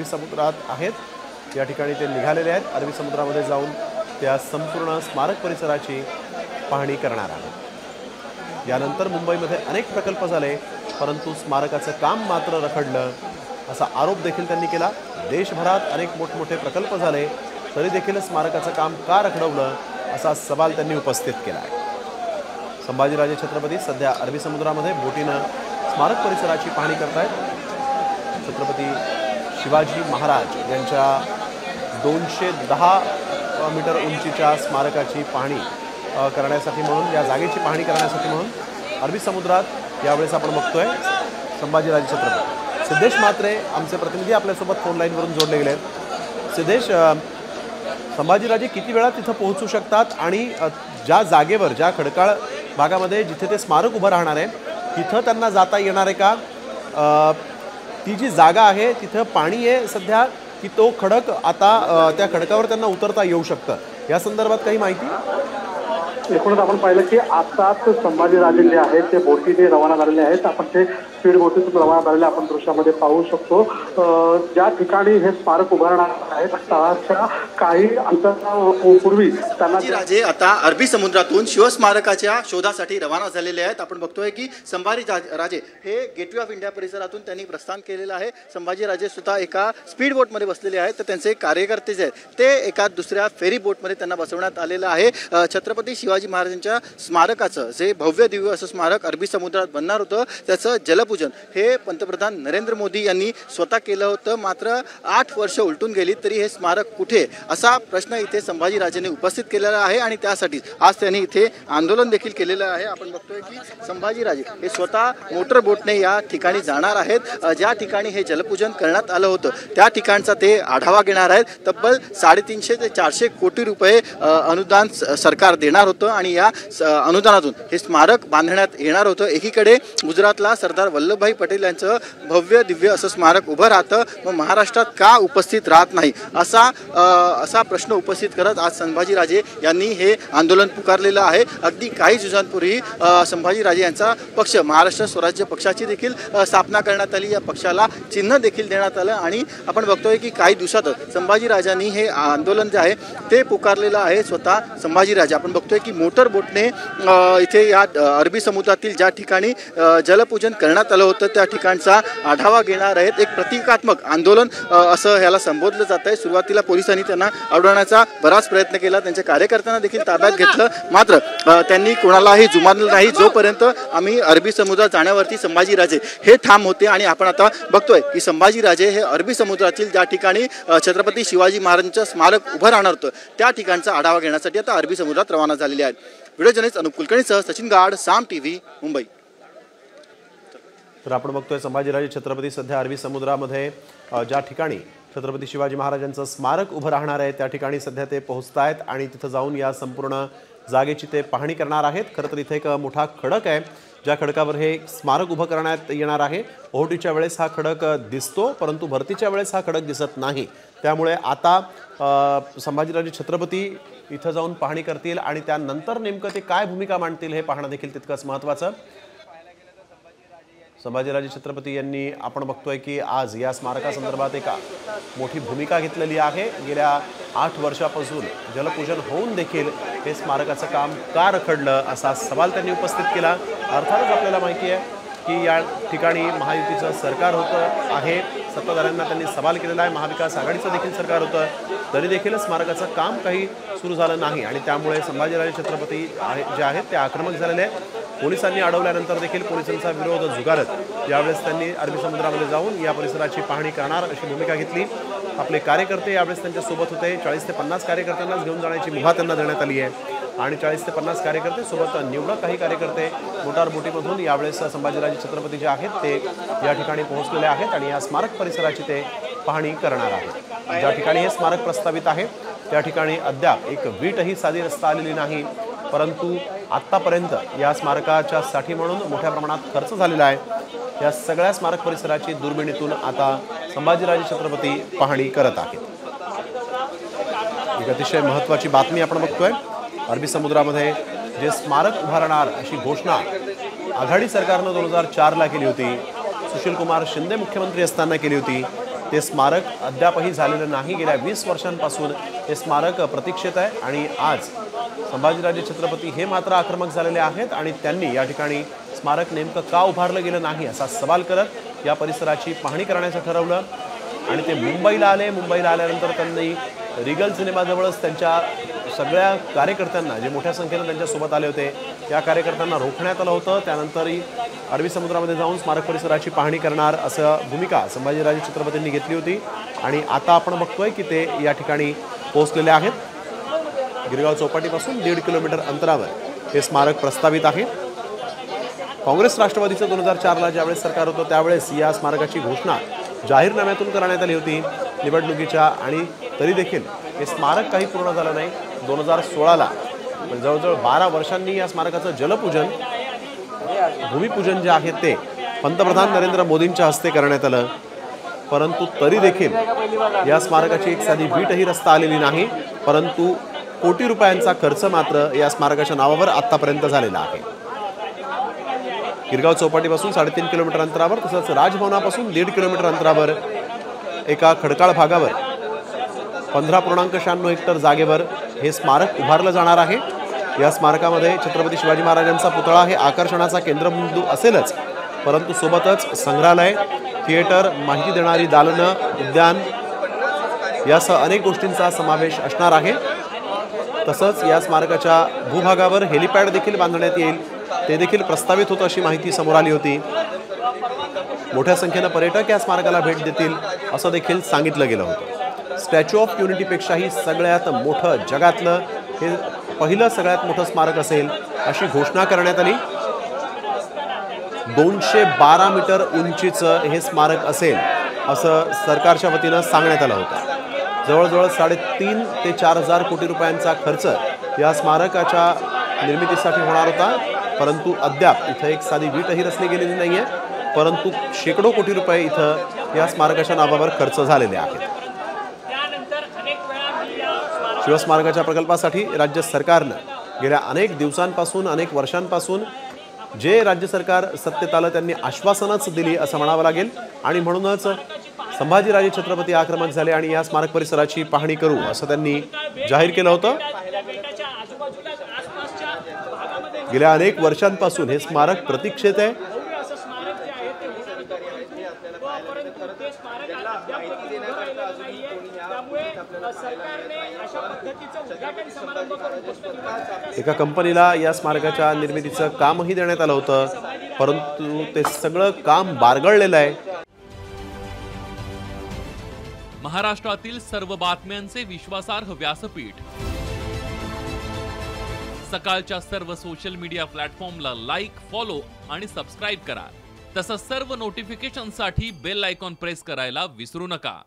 समुद्रात आहेत। या ठिकाणी ते निघालेले आहेत। अरबी समुद्रामध्ये जाऊन त्या संपूर्ण स्मारक परिसराची पाहणी करणार आहेत। यानंतर मुंबईमध्ये अनेक प्रकल्प झाले, परंतु स्मारकाचं काम मात्र रखडलं असा आरोप देखील त्यांनी केला। देशभरात अनेक मोठमोठे प्रकल्प झाले, तरी देखील स्मारकाचं काम का रखडवलं असा सवाल त्यांनी उपस्थित केला आहे। संभाजीराजे छत्रपती सध्या अरबी समुद्रामध्ये बोटीनं स्मारक परिसराची पाहणी करतायत। छत्रपती शिवाजी महाराज यांच्या 210 मीटर उंचीच्या स्मारकाची पाहणी करण्यासाठी म्हणून, या जागेची पाहणी करण्यासाठी म्हणून अरबी समुद्रात यावेळेस आपण बघतोय संभाजीराजे छत्रपती। सिद्धेश म्हात्रे आमचे प्रतिनिधी आपल्यासोबत फोन लाईनवरून जोडले गेले आहेत। सिद्धेश, संभाजीराजे किती वेळात तिथं पोहोचू शकतात आणि ज्या जागेवर, ज्या खडकाळ भागामध्ये जिथे ते स्मारक उभं राहणार आहे तिथं त्यांना जाता येणार आहे का? ती जी जागा आहे तिथं पाणी आहे सध्या, की तो खडक आता त्या खडकावर त्यांना उतरता येऊ शकतं, या संदर्भात काही माहिती? एकूणच आपण पाहिलं की आताच संभाजीराजे जे आहेत ते बोटीने रवाना झालेले आहेत। आपण ते स्पीड बोटीतून रवाना झालेले आपण दृश्यामध्ये पाहू शकतो। ज्या ठिकाणी हे स्मारक उभारणार आहे त्याच्या काही अंतरापूर्वी संभाजीराजे आता अरबी समुद्रातून शिवस्मारकाच्या शोधासाठी रवाना झालेले आहेत। आपण बघतोय की संभाजीराजे हे गेटवे ऑफ इंडिया परिसरातून त्यांनी प्रस्थान केलेलं आहे। संभाजीराजे स्वतः एका स्पीड बोटमध्ये बसलेले आहेत, तर त्यांचे कार्यकर्ते जे आहेत ते एका दुसऱ्या फेरी बोटमध्ये त्यांना बसवण्यात आलेलं आहे। छत्रपती शिवाजी महाराजांच्या स्मारकाचं जे भव्य दिव्य असं स्मारक अरबी समुद्रात बनणार होतं त्याचं जलपूजन हे पंतप्रधान नरेंद्र मोदी यांनी स्वतः केलं होतं। मात्र 8 वर्ष उलटून गेली तरी हे स्मारक कुठे असा प्रश्न इथे संभाजीराजेंनी उपस्थित केलेला आहे आणि त्यासाठीच आज त्यांनी इथे आंदोलन देखील केलेलं आहे। आपण बघतोय की संभाजीराजे हे स्वतः मोटर बोटने या ठिकाणी जाणार आहेत। ज्या ठिकाणी हे जलपूजन करण्यात आलं होतं त्या ठिकाणचा ते आढावा घेणार आहेत। तब्बल 350 ते 400 कोटी रुपये अनुदान सरकार देणार होतं आणि या अनुदानातून हे स्मारक बांधण्यात येणार होतं। एकीकडे गुजरातला सरदार वल्लभभाई पटेल यांचं भव्य दिव्य असं स्मारक उभं राहतं, मग महाराष्ट्रात का उपस्थित राहत नाही असा प्रश्न उपस्थित करत आज संभाजीराजे यांनी हे आंदोलन पुकारलेलं आहे। अगदी काही दिवसांपूर्वी संभाजीराजे यांचा पक्ष महाराष्ट्र स्वराज्य पक्षाची देखील स्थापना करण्यात आली। या पक्षाला चिन्ह देखील देण्यात आलं आणि आपण बघतोय की काही दिवसातच संभाजीराजांनी हे आंदोलन जे आहे ते पुकारलेलं आहे स्वतः संभाजीराजे। आपण बघतोय की मोटर बोटने इथे या अरबी समुद्रातील ज्या ठिकाणी जलपूजन करण्यात आलं होतं त्या ठिकाणचा आढावा घेणार आहेत। एक प्रतिकात्मक आंदोलन असं ह्याला संबोधलं जात आहे। सुरुवातीला पोलिसांनी त्यांना अडवण्याचा बराच प्रयत्न केला, त्यांच्या कार्यकर्त्यांना देखील ताब्यात घेतलं, मात्र त्यांनी कोणालाही जुमानलं नाही जोपर्यंत आम्ही अरबी समुद्रात जाण्यावरती संभाजीराजे हे ठाम होते। आणि आपण आता बघतोय की संभाजीराजे हे अरबी समुद्रातील ज्या ठिकाणी छत्रपती शिवाजी महाराजांचं स्मारक उभं राहणार होतं त्या ठिकाणचा आढावा घेण्यासाठी आता अरबी समुद्रात रवाना झालेले आहेत। व्हिडिओ जर्नलिस्ट अनुप कुलकर्णीसह सचिन गाड, साम टीव्ही, मुंबई। तर आपण बघतोय संभाजीराजे छत्रपती सध्या अरबी समुद्रामध्ये ज्या ठिकाणी छत्रपती शिवाजी महाराजांचं स्मारक उभं राहणार आहे त्या ठिकाणी सध्या ते पोहोचतायत आणि तिथं जाऊन या संपूर्ण जागेची ते पाहणी करणार आहेत। खरं तर इथे एक मोठा खडक आहे ज्या खडकावर हे स्मारक उभं करण्यात येणार आहे। ओहोटीच्या वेळेस हा खडक दिसतो, परंतु भरतीच्या वेळेस हा खडक दिसत नाही। त्यामुळे आता संभाजीराजे छत्रपती इथं जाऊन पाहणी करतील आणि त्यानंतर नेमकं ते काय भूमिका मांडतील हे पाहणं देखील तितकंच महत्त्वाचं। संभाजीराजे छत्रपती यांनी आपण बघतोय की आज या स्मारकासंदर्भात एक मोठी भूमिका घेतलेली आहे। गेल्या 8 वर्षापासून जलपूजन होऊन देखील हे स्मारकाचं काम का रखडलं असा सवाल त्यांनी उपस्थित केला। अर्थातच आपल्याला माहिती आहे की या ठिकाणी महायुतीचं सरकार होतं आहे, सत्ताधाऱ्यांना त्यांनी सवाल केलेला आहे, महाविकास आघाडीचं देखील सरकार होतं, तरी देखील स्मारकाचं काम काही सुरू झालं नाही आणि त्यामुळे संभाजीराजे छत्रपती जे आहेत ते आक्रमक झालेले आहेत। पोलिसांनी अडवल्यानंतर देखील पोलिसांचा विरोध झुगारत यावेळेस त्यांनी अरबी समुद्रामध्ये जाऊन या परिसराची पाहणी करणार अशी भूमिका घेतली। आपले कार्यकर्ते यावेळेस त्यांच्या सोबत होते। 40 ते 50 कार्यकर्त्यांनाच घेऊन जाण्याची मुभा त्यांना देण्यात आली आहे आणि 40 ते 50 कार्यकर्ते सोबत निवडक काही कार्यकर्ते मोटार बोटीमधून यावेळेस संभाजीराजे छत्रपती जे आहेत ते या ठिकाणी पोहोचलेले आहेत आणि या स्मारक परिसराची ते पाहणी करणार आहेत। ज्या ठिकाणी हे स्मारक प्रस्तावित आहे त्या ठिकाणी अद्याप एक वीटही साधी रस्ता आलेली नाही, परंतु आत्तापर्यंत या स्मारकाच्या साठी म्हणून मोठ्या प्रमाणात खर्च झालेला आहे। या सगळ्या स्मारक परिसराची दुर्बिणीतून आता संभाजीराजे छत्रपती पाहणी करत आहेत। एक अतिशय महत्त्वाची बातमी आपण बघतोय। अरबी समुद्रामध्ये जे स्मारक उभारणार अशी घोषणा आघाडी सरकारनं 2004 ला केली होती, सुशील कुमार शिंदे मुख्यमंत्री असताना केली होती। ते स्मारक अद्यापही झालेलं नाही। गेल्या 20 वर्षांपासून हे स्मारक प्रतीक्षेत आहे आणि आज संभाजीराजे छत्रपती हे मात्र आक्रमक झालेले आहेत आणि त्यांनी या ठिकाणी स्मारक नेमकं का उभारलं गेलं नाही असा सवाल करत या परिसराची पाहणी करण्याचं ठरवलं आणि ते मुंबईला आले। मुंबईला आल्यानंतर त्यांनी रिगल सिनेमाजवळच त्यांच्या सगळ्या कार्यकर्त्यांना, जे मोठ्या संख्येने त्यांच्यासोबत आले होते, त्या कार्यकर्त्यांना रोखण्यात आलं होतं। त्यानंतरही अरबी समुद्रामध्ये जाऊन स्मारक परिसराची पाहणी करणार असं भूमिका संभाजीराजे छत्रपतींनी घेतली होती आणि आता आपण बघतोय की ते या ठिकाणी पोहोचलेले आहेत। गिरगाव चौपाटीपासून 1.5 किलोमीटर अंतरावर हे स्मारक प्रस्तावित आहे। काँग्रेस राष्ट्रवादीचं 2004ला ज्यावेळेस सरकार होतं त्यावेळेस या स्मारकाची घोषणा जाहीरनाम्यातून करण्यात आली होती निवडणुकीच्या आणि तरी देखील हे स्मारक काही पूर्ण झालं नाही। 2016ला जवळजवळ 12 वर्षांनी या स्मारकाचं जलपूजन, भूमिपूजन जे आहे ते पंतप्रधान नरेंद्र मोदींच्या हस्ते करण्यात आलं, परंतु तरी देखील या स्मारकाची एक साधी वीटही रस्ता आलेली नाही। परंतु कोटी रुपयांचा खर्च मात्र या स्मारकाच्या नावावर आतापर्यंत झालेला आहे। गिरगाव चौपाटीपासून 3.5 किलोमीटर अंतरावर तसंच राजभवनापासून 1.5 किलोमीटर अंतरावर एका खडकाळ भागावर 15.96 हेक्टर जागेवर हे स्मारक उभारलं जाणार आहे। या स्मारकामध्ये छत्रपती शिवाजी महाराजांचा पुतळा हे आकर्षणाचा केंद्रबिंदू असेलच, परंतु सोबतच संग्रहालय, थिएटर, माहिती देणारी दालनं, उद्यान यासह अनेक गोष्टींचा समावेश असणार आहे। तसंच या स्मारकाच्या भूभागावर हेलिपॅड देखील बांधण्यात येईल, ते देखील प्रस्तावित होतं अशी माहिती समोर आली होती। मोठ्या संख्येनं पर्यटक या स्मारकाला भेट देतील असं देखील सांगितलं गेलं होतं। स्टॅच्यू ऑफ युनिटीपेक्षाही सगळ्यात मोठं, जगातलं हे पहिलं सगळ्यात मोठं स्मारक असेल अशी घोषणा करण्यात आली। 212 मीटर उंचीचं हे स्मारक असेल असं सरकारच्या वतीनं सांगण्यात आलं होतं। जवळजवळ 3.5 ते 4,000 कोटी रुपयांचा खर्च या स्मारकाच्या निर्मितीसाठी होणार होता, परंतु अद्याप इथं एक साधी वीटही रचली गेलेली नाही आहे, परंतु शेकडो कोटी रुपये इथं या स्मारकाच्या नावावर खर्च झालेले आहेत। शिवस्मारकाच्या प्रकल्पासाठी राज्य सरकारनं गेल्या अनेक दिवसांपासून, अनेक वर्षांपासून जे राज्य सरकार सत्तेत आलं त्यांनी आश्वासनच दिली असं म्हणावं लागेल आणि म्हणूनच संभाजीराजे छत्रपती आक्रमक झाले आणि या स्मारक परिसराची पाहणी करू असं त्यांनी जाहीर केलं होतं। गेल्या अनेक वर्षांपासून हे स्मारक प्रतीक्षेत आहे। एका कंपनीला या स्मारकाच्या निर्मितीचं कामही देण्यात आलं होतं, परंतु ते सगळं काम बारगळलेलं आहे। महाराष्ट्रातील सर्व बातम्यांचे विश्वासार्ह व्यासपीठ, सकाळच्या सर्व सोशल मीडिया प्लॅटफॉर्मला लाईक, फॉलो आणि सबस्क्राईब करा। तसंच सर्व नोटिफिकेशनसाठी बेल आयकॉन प्रेस करायला विसरू नका।